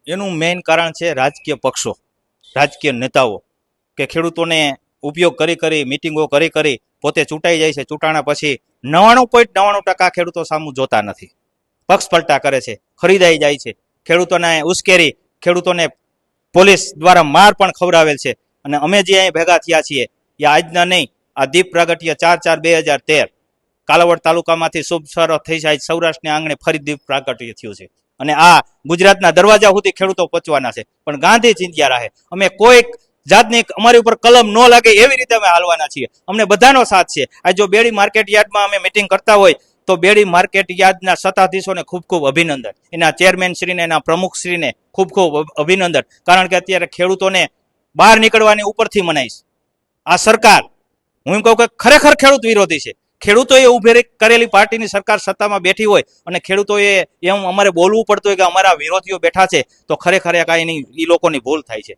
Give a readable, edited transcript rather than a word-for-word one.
એનું મેઇન કારણ છે રાજકીય પક્ષો, રાજકીય નેતાઓ કે ખેડૂતોને ઉપયોગ કરી મિટિંગો કરી પોતે ચૂંટાઈ જાય છે. ચૂંટાણા પછી 99.99% ખેડૂતો સામું જોતા નથી, પક્ષ પલટા કરે છે, ખરીદાઈ જાય છે, ખેડૂતોને ઉશ્કેરી, ખેડૂતોને પોલીસ દ્વારા માર પણ ખવડાવેલ છે. અને અમે જે અહીં ભેગા થયા છીએ એ આજના નહીં, આ દીપ પ્રાગટ્ય 4/4/2013 કાલાવડ તાલુકામાંથી શુભ શરૂઆત થઈ જાય, સૌરાષ્ટ્રના આંગણે ફરી દીપ પ્રાગટ્ય થયું છે. અને આ ગુજરાતના દરવાજા સુધી ખેડૂતો પહોંચવાના છે. પણ ગાંધી ચિંધ્યા રહે, અમે કોઈક જાતની અમારી ઉપર કલમ ન લાગે એવી રીતે અમે હાલવાના છીએ. અમને બધાનો સાથ છે. આ જો બેડી માર્કેટ યાર્ડમાં અમે મિટિંગ કરતા હોય તો બેડી માર્કેટ યાર્ડના સત્તાધીશોને ખૂબ ખૂબ અભિનંદન, એના ચેરમેન શ્રીને, એના પ્રમુખ શ્રીને ખૂબ ખૂબ અભિનંદન. કારણ કે અત્યારે ખેડૂતોને બહાર નીકળવાની ઉપરથી મનાઈશ. આ સરકાર, હું એમ કહું કે ખરેખર ખેડૂત વિરોધી છે. ખેડૂતોએ ઉભી કરેલી પાર્ટીની સરકાર સત્તામાં બેઠી હોય અને ખેડૂતોએ એમ અમારે બોલવું પડતું હોય કે અમારા વિરોધીઓ બેઠા છે, તો ખરેખર કાંઈ નહીં, એ લોકોની ભૂલ થાય છે.